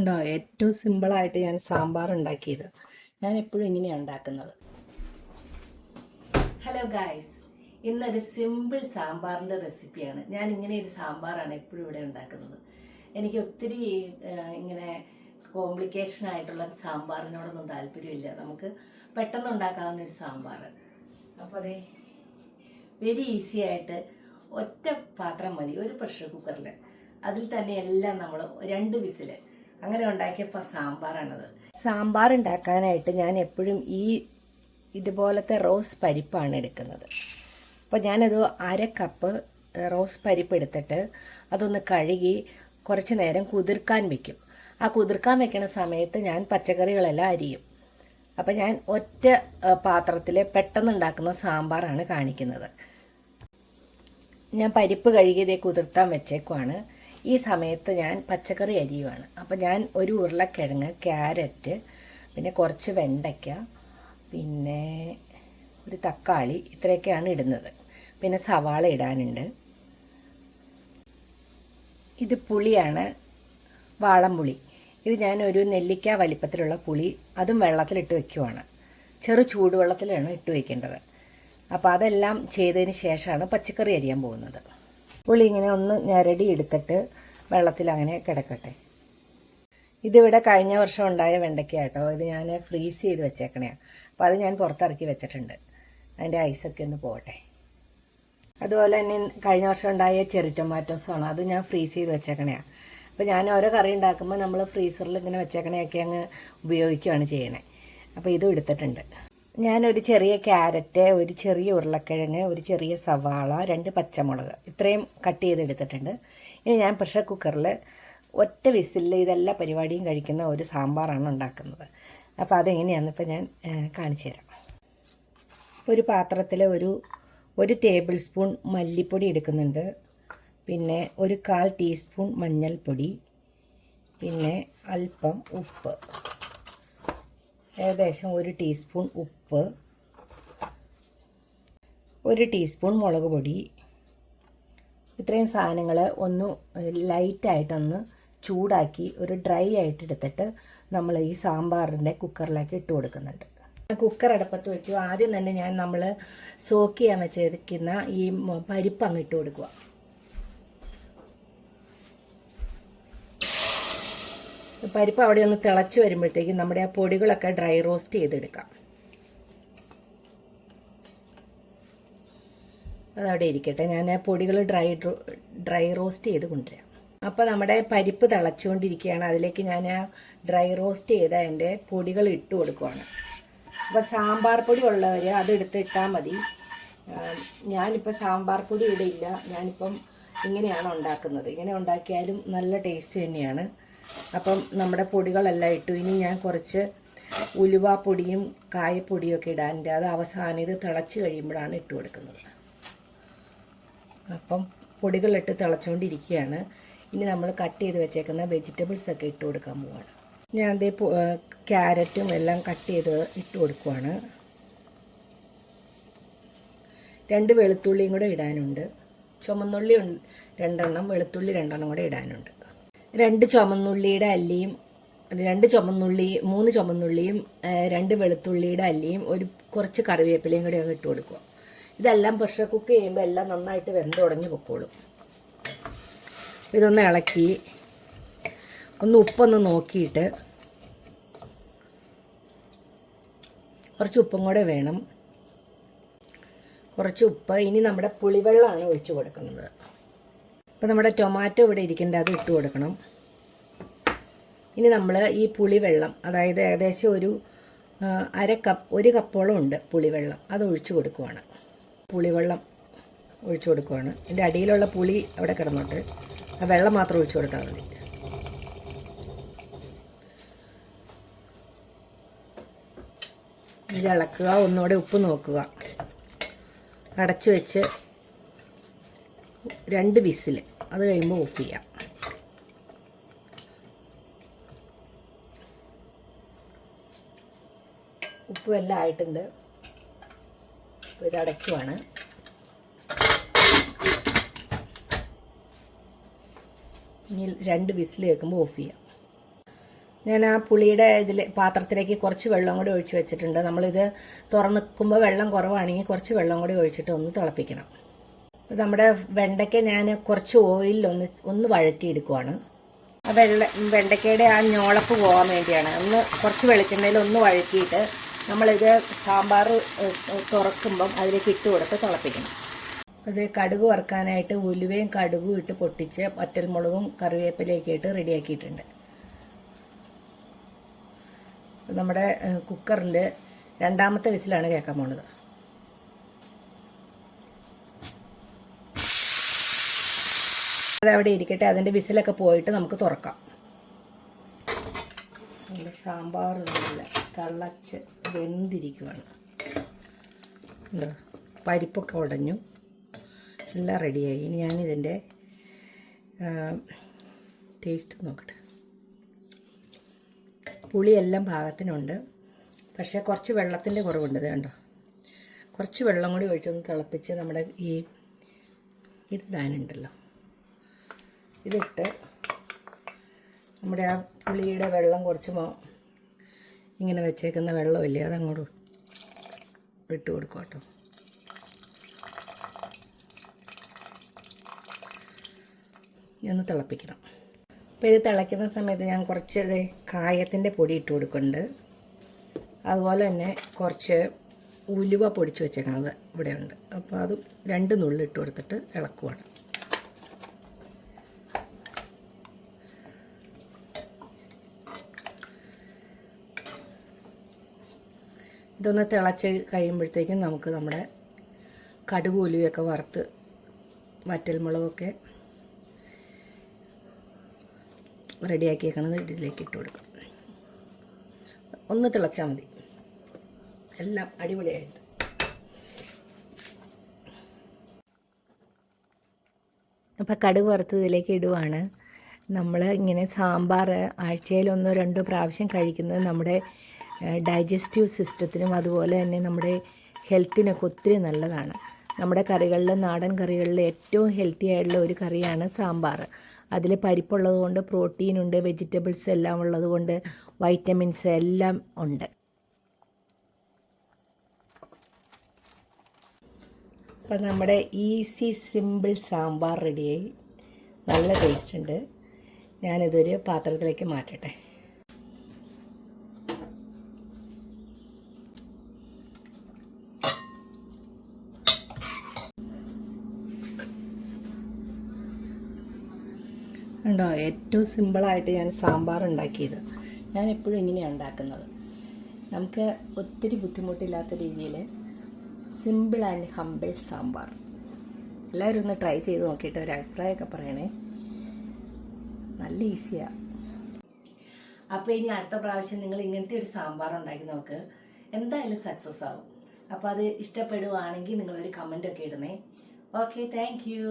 കണ്ടോ, ഏറ്റവും സിമ്പിളായിട്ട് ഞാൻ സാമ്പാർ ഉണ്ടാക്കിയത്. ഞാൻ എപ്പോഴും ഇങ്ങനെയാണ് ഉണ്ടാക്കുന്നത്. ഹലോ ഗായ്സ്, ഇന്നൊരു സിമ്പിൾ സാമ്പാറിൻ്റെ റെസിപ്പിയാണ്. ഞാൻ ഇങ്ങനെ ഒരു സാമ്പാറാണ് എപ്പോഴും ഇവിടെ ഉണ്ടാക്കുന്നത്. എനിക്ക് ഒത്തിരി ഇങ്ങനെ കോംപ്ലിക്കേഷൻ ആയിട്ടുള്ള സാമ്പാറിനോടൊന്നും താല്പര്യമില്ല. നമുക്ക് പെട്ടെന്ന് ഉണ്ടാക്കാവുന്ന ഒരു സാമ്പാർ. അപ്പോൾ അതെ, വെരി ഈസി ആയിട്ട് ഒറ്റ പാത്രം മതി, ഒരു പ്രഷർ കുക്കറിൽ. അതിൽ തന്നെ എല്ലാം നമ്മൾ 2 വിസിൽ അങ്ങനെ ഉണ്ടാക്കിയപ്പോൾ സാമ്പാറാണത്. സാമ്പാർ ഉണ്ടാക്കാനായിട്ട് ഞാൻ എപ്പോഴും ഇതുപോലത്തെ റോസ് പരിപ്പാണ് എടുക്കുന്നത്. അപ്പോൾ ഞാനത് 1/2 കപ്പ് റോസ് പരിപ്പ് എടുത്തിട്ട് അതൊന്ന് കഴുകി കുറച്ച് നേരം കുതിർക്കാൻ വയ്ക്കും. ആ കുതിർക്കാൻ വെക്കുന്ന സമയത്ത് ഞാൻ പച്ചക്കറികളെല്ലാം അരിയും. അപ്പം ഞാൻ ഒറ്റ പാത്രത്തിൽ പെട്ടെന്ന് ഉണ്ടാക്കുന്ന സാമ്പാറാണ് കാണിക്കുന്നത്. ഞാൻ പരിപ്പ് കഴുകിയതേ കുതിർത്താൻ വെച്ചേക്കുവാണ്. ഈ സമയത്ത് ഞാൻ പച്ചക്കറി അരിയുവാണ്. അപ്പം ഞാൻ ഒരു ഉരുളക്കിഴങ്ങ്, ക്യാരറ്റ്, പിന്നെ കുറച്ച് വെണ്ടയ്ക്ക, പിന്നെ ഒരു തക്കാളി, ഇത്രയൊക്കെയാണ് ഇടുന്നത്. പിന്നെ സവാള ഇടാനുണ്ട്. ഇത് പുളിയാണ്, വാളംപുളി. ഇത് ഞാൻ ഒരു നെല്ലിക്ക വലിപ്പത്തിലുള്ള പുളി, അതും വെള്ളത്തിലിട്ട് വയ്ക്കുവാണ്. ചെറു ചൂടുവെള്ളത്തിലാണ് ഇട്ട് വയ്ക്കേണ്ടത്. അപ്പോൾ അതെല്ലാം ചെയ്തതിന് ശേഷമാണ് പച്ചക്കറി അരിയാൻ പോകുന്നത്. പുളി ഇങ്ങനെ ഒന്ന് ഞരടി എടുത്തിട്ട് വെള്ളത്തിൽ അങ്ങനെ കിടക്കട്ടെ. ഇതിവിടെ കഴിഞ്ഞ വർഷം ഉണ്ടായ വെണ്ടയ്ക്ക കേട്ടോ. ഇത് ഞാൻ ഫ്രീസ് ചെയ്ത് വെച്ചേക്കണയാണ്. അപ്പോൾ അത് ഞാൻ പുറത്തിറക്കി വെച്ചിട്ടുണ്ട്. അതിൻ്റെ ഐസൊക്കെ ഒന്ന് പോകട്ടെ. അതുപോലെ തന്നെ കഴിഞ്ഞ വർഷം ഉണ്ടായ ചെറി ടൊമാറ്റോസാണ്, അത് ഞാൻ ഫ്രീസ് ചെയ്ത് വെച്ചേക്കണയാണ്. അപ്പോൾ ഞാൻ ഓരോ കറി ഉണ്ടാക്കുമ്പോൾ നമ്മൾ ഫ്രീസറിൽ ഇങ്ങനെ വെച്ചേക്കണയൊക്കെ അങ്ങ് ഉപയോഗിക്കുകയാണ് ചെയ്യണേ. അപ്പോൾ ഇതും എടുത്തിട്ടുണ്ട്. ഞാനൊരു ചെറിയ ക്യാരറ്റ്, ഒരു ചെറിയ ഉരുളക്കിഴങ്ങ്, ഒരു ചെറിയ സവാള, 2 പച്ചമുളക്, ഇത്രയും കട്ട് ചെയ്തെടുത്തിട്ടുണ്ട്. ഇനി ഞാൻ പ്രഷർ കുക്കറിൽ ഒറ്റ വിസിലിൽ ഇതെല്ലാ പരിപാടിയും കഴിക്കുന്ന ഒരു സാമ്പാറാണ് ഉണ്ടാക്കുന്നത്. അപ്പോൾ അതെങ്ങനെയാണെന്ന് ഇപ്പോൾ ഞാൻ കാണിച്ചു തരാം. ഒരു പാത്രത്തിൽ ഒരു ടേബിൾ സ്പൂൺ മല്ലിപ്പൊടി എടുക്കുന്നുണ്ട്. പിന്നെ ഒരു 1/4 ടീസ്പൂൺ മഞ്ഞൾപ്പൊടി, പിന്നെ അല്പം ഉപ്പ്, ഏകദേശം 1 ടീസ്പൂൺ ഉപ്പ്, 1 ടീസ്പൂൺ മുളക് പൊടി. ഇത്രയും സാധനങ്ങൾ ഒന്ന് ലൈറ്റായിട്ടൊന്ന് ചൂടാക്കി ഒരു ഡ്രൈ ആയിട്ട് എടുത്തിട്ട് നമ്മൾ ഈ സാമ്പാറിൻ്റെ കുക്കറിലേക്ക് ഇട്ട് കൊടുക്കുന്നുണ്ട്. കുക്കർ അടുപ്പത്ത് വെച്ചു. ആദ്യം തന്നെ നമ്മൾ സോക്ക് ചെയ്യാൻ വെച്ചിരിക്കുന്ന ഈ പരിപ്പ് അങ്ങ് ഇട്ട് കൊടുക്കുക. പരിപ്പ് അവിടെ ഒന്ന് തിളച്ച് വരുമ്പോഴത്തേക്കും നമ്മുടെ ആ പൊടികളൊക്കെ ഡ്രൈ റോസ്റ്റ് ചെയ്തെടുക്കാം. അതവിടെ ഇരിക്കട്ടെ, ഞാൻ ആ പൊടികൾ ഡ്രൈ റോസ്റ്റ് ചെയ്ത് കൊണ്ടുവരാം. അപ്പോൾ നമ്മുടെ പരിപ്പ് തിളച്ചുകൊണ്ടിരിക്കുകയാണ്. അതിലേക്ക് ഞാൻ ആ ഡ്രൈ റോസ്റ്റ് ചെയ്ത എൻ്റെ പൊടികൾ ഇട്ട് കൊടുക്കുവാണ്. അപ്പോൾ സാമ്പാർ പൊടി ഉള്ളവർ അതെടുത്തിട്ടാൽ മതി. ഞാനിപ്പോൾ സാമ്പാർ പൊടി ഇടില്ല. ഞാനിപ്പം ഇങ്ങനെയാണ് ഉണ്ടാക്കുന്നത്. ഇങ്ങനെ ഉണ്ടാക്കിയാലും നല്ല ടേസ്റ്റ് തന്നെയാണ്. അപ്പം നമ്മുടെ പൊടികളെല്ലാം ഇട്ടു. ഇനി ഞാൻ കുറച്ച് ഉലുവാപ്പൊടിയും കായപ്പൊടിയും ഒക്കെ ഇടാനുണ്ട്. അത് അവസാനം ഇത് തിളച്ച് കഴിയുമ്പോഴാണ് ഇട്ട് കൊടുക്കുന്നത്. അപ്പം പൊടികളിട്ട് തിളച്ചുകൊണ്ടിരിക്കുകയാണ്. ഇനി നമ്മൾ കട്ട് ചെയ്ത് വെച്ചേക്കുന്ന വെജിറ്റബിൾസൊക്കെ ഇട്ട് കൊടുക്കാൻ പോവാണ്. ഞാൻ അതേ ക്യാരറ്റും എല്ലാം കട്ട് ചെയ്ത് ഇട്ട് കൊടുക്കുവാണ്. 2 വെളുത്തുള്ളിയും കൂടെ ഇടാനുണ്ട്. ചുമന്നുള്ളി 2 വെളുത്തുള്ളി 2 കൂടെ ഇടാനുണ്ട്. 2 ചുമന്നുള്ളിയുടെ അല്ലിയും 3 ചുമന്നുള്ളിയും 2 വെളുത്തുള്ളിയുടെ അല്ലിയും കുറച്ച് കറിവേപ്പിലയും കൂടെ ഇട്ട് കൊടുക്കുക. ഇതെല്ലാം പ്രഷർ കുക്ക് ചെയ്യുമ്പോൾ എല്ലാം നന്നായിട്ട് വെന്ത് ഉടഞ്ഞു പൊക്കോളും. ഇതൊന്ന് ഇളക്കി ഉപ്പൊന്ന് നോക്കിയിട്ട് കുറച്ച് ഉപ്പും കൂടെ വേണം. കുറച്ച് ഉപ്പ്. ഇനി നമ്മുടെ പുളിവെള്ളമാണ് ഒഴിച്ചു കൊടുക്കുന്നത്. അപ്പോൾ നമ്മുടെ ടൊമാറ്റോ ഇവിടെ ഇരിക്കേണ്ട, അത് ഇട്ട് കൊടുക്കണം. ഇനി നമ്മൾ ഈ പുളിവെള്ളം, അതായത് ഏകദേശം ഒരു 1 കപ്പോളം ഉണ്ട് പുളിവെള്ളം, അത് ഒഴിച്ചു കൊടുക്കുവാണ്. പുളിവെള്ളം ഒഴിച്ചു കൊടുക്കുവാണ്. ഇതിൻ്റെ അടിയിലുള്ള പുളി അവിടെ കിടന്നോട്ട്, ആ വെള്ളം മാത്രം ഒഴിച്ചു കൊടുത്താൽ മതി. ഇത് ഇളക്കുക, ഒന്നുകൂടെ ഉപ്പ് നോക്കുക. അടച്ചു വെച്ച് 2 വിസിൽ, അത് കഴിയുമ്പോൾ ഓഫ് ചെയ്യാം. ഉപ്പും എല്ലാം ആയിട്ടുണ്ട്. അപ്പോൾ ഇത് അടയ്ക്കുവാണ്. ഇനി 2 വിസിൽ കേൾക്കുമ്പോൾ ഓഫ് ചെയ്യാം. ഞാൻ ആ പുളിയുടെ പാത്രത്തിലേക്ക് കുറച്ച് വെള്ളം കൂടി ഒഴിച്ച് വെച്ചിട്ടുണ്ട്. നമ്മളിത് തുറന്നിക്കുമ്പോൾ വെള്ളം കുറവാണെങ്കിൽ കുറച്ച് വെള്ളം കൂടി ഒഴിച്ചിട്ട് ഒന്ന് തിളപ്പിക്കണം. നമ്മുടെ വെണ്ടയ്ക്ക ഞാൻ കുറച്ച് ഓയിലിൽ ഒന്ന് വഴറ്റിയെടുക്കുവാണ്. ആ വെണ്ടയ്ക്കയുടെ ആ ഞോളപ്പ് പോകാൻ വേണ്ടിയാണ്. കുറച്ച് വെളിച്ചെണ്ണയിൽ ഒന്ന് വഴറ്റിയിട്ട് നമ്മളിത് സാമ്പാർ തുറക്കുമ്പം അതിലേക്ക് ഇട്ട് കൊടുത്ത് തിളപ്പിക്കണം. അത് കടുക് വറുക്കാനായിട്ട് ഉലുവയും കടുകും ഇട്ട് പൊട്ടിച്ച് വറ്റൽമുളകും കറിവേപ്പിലയൊക്കെ ഇട്ട് റെഡിയാക്കിയിട്ടുണ്ട്. നമ്മുടെ കുക്കറിൻ്റെ രണ്ടാമത്തെ വിസിലാണ് കേൾക്കാൻ പോണത്. അതവിടെ ഇരിക്കട്ടെ. അതിൻ്റെ വിസിലൊക്കെ പോയിട്ട് നമുക്ക് തുറക്കാം. നല്ല സാമ്പാർ നല്ല തിളച്ച് വെന്തിരിക്കുവാണ്. പരിപ്പൊക്കെ ഉടഞ്ഞു, എല്ലാം റെഡിയായി. ഇനി ഞാനിതിൻ്റെ ടേസ്റ്റ് നോക്കട്ടെ. പുളിയെല്ലാം പാകത്തിനുണ്ട്, പക്ഷേ കുറച്ച് വെള്ളത്തിൻ്റെ കുറവുണ്ട്. ഇത് കണ്ടോ, കുറച്ച് വെള്ളം കൂടി ഒഴിച്ചൊന്ന് തിളപ്പിച്ച് നമ്മുടെ ഇതിടാനുണ്ടല്ലോ, ഇതിട്ട് നമ്മുടെ ആ പുളിയുടെ വെള്ളം കുറച്ച് ഇങ്ങനെ വെച്ചേക്കുന്ന വെള്ളമില്ലേ, അതങ്ങോട്ട് ഇട്ട് കൊടുക്കും കേട്ടോ. ഒന്ന് തിളപ്പിക്കണം. അപ്പോൾ ഇത് തിളയ്ക്കുന്ന സമയത്ത് ഞാൻ കുറച്ച് കായത്തിൻ്റെ പൊടി ഇട്ട് കൊടുക്കുന്നുണ്ട്. അതുപോലെ തന്നെ കുറച്ച് ഉലുവ പൊടിച്ച് വെച്ചേക്കണത് ഇവിടെ ഉണ്ട്. അപ്പോൾ അത് 2 നുള്ളി ഇട്ട് കൊടുത്തിട്ട് ഇളക്കുവാണ്. ഇതൊന്ന് തിളച്ച് കഴിയുമ്പോഴത്തേക്കും നമുക്ക് നമ്മുടെ കടുക് ഉലുവയൊക്കെ വറുത്ത് വറ്റൽമുളകൊക്കെ റെഡിയാക്കിയേക്കണത് ഇതിലേക്ക് ഇട്ട് കൊടുക്കും. ഒന്ന് തിളച്ചാൽ മതി, എല്ലാം അടിപൊളിയായിട്ട്. അപ്പോൾ കടുക് വറുത്ത് ഇതിലേക്ക് ഇടുവാണ്. നമ്മൾ ഇങ്ങനെ സാമ്പാർ ആഴ്ചയിൽ 1-2 പ്രാവശ്യം കഴിക്കുന്നത് നമ്മുടെ ഡൈജസ്റ്റീവ് സിസ്റ്റത്തിനും അതുപോലെ തന്നെ നമ്മുടെ ഹെൽത്തിനൊക്കെ ഒത്തിരി നല്ലതാണ്. നമ്മുടെ കറികളിൽ, നാടൻ കറികളിൽ ഏറ്റവും ഹെൽത്തി ആയിട്ടുള്ള ഒരു കറിയാണ് സാമ്പാർ. അതിൽ പരിപ്പുള്ളത് കൊണ്ട് പ്രോട്ടീനുണ്ട്, വെജിറ്റബിൾസ് എല്ലാം ഉള്ളത് കൊണ്ട് വൈറ്റമിൻസ് എല്ലാം ഉണ്ട്. അപ്പം നമ്മുടെ ഈസി സിമ്പിൾ സാമ്പാർ റെഡിയായി. നല്ല ടേസ്റ്റ് ഉണ്ട്. ഞാനിതൊരു പാത്രത്തിലേക്ക് മാറ്റട്ടെ. ഉണ്ടോ, ഏറ്റവും സിമ്പിളായിട്ട് ഞാൻ സാമ്പാർ ഉണ്ടാക്കിയത്. ഞാൻ എപ്പോഴും ഇങ്ങനെയാണ് ഉണ്ടാക്കുന്നത്. നമുക്ക് ഒത്തിരി ബുദ്ധിമുട്ടില്ലാത്ത രീതിയിൽ സിമ്പിൾ ആൻഡ് ഹമ്പിൾ സാമ്പാർ. എല്ലാവരും ഒന്ന് ട്രൈ ചെയ്ത് നോക്കിയിട്ട് ഒരു അഭിപ്രായമൊക്കെ പറയണേ. നല്ല ഈസിയാണ്. അപ്പോൾ ഇനി അടുത്ത പ്രാവശ്യം നിങ്ങൾ ഇങ്ങനത്തെ ഒരു സാമ്പാർ ഉണ്ടാക്കി നോക്ക്, എന്തായാലും സക്സസ് ആവും. അപ്പോൾ അത് ഇഷ്ടപ്പെടുവാണെങ്കിൽ നിങ്ങളൊരു കമൻ്റൊക്കെ ഇടണേ. Okay, thank U.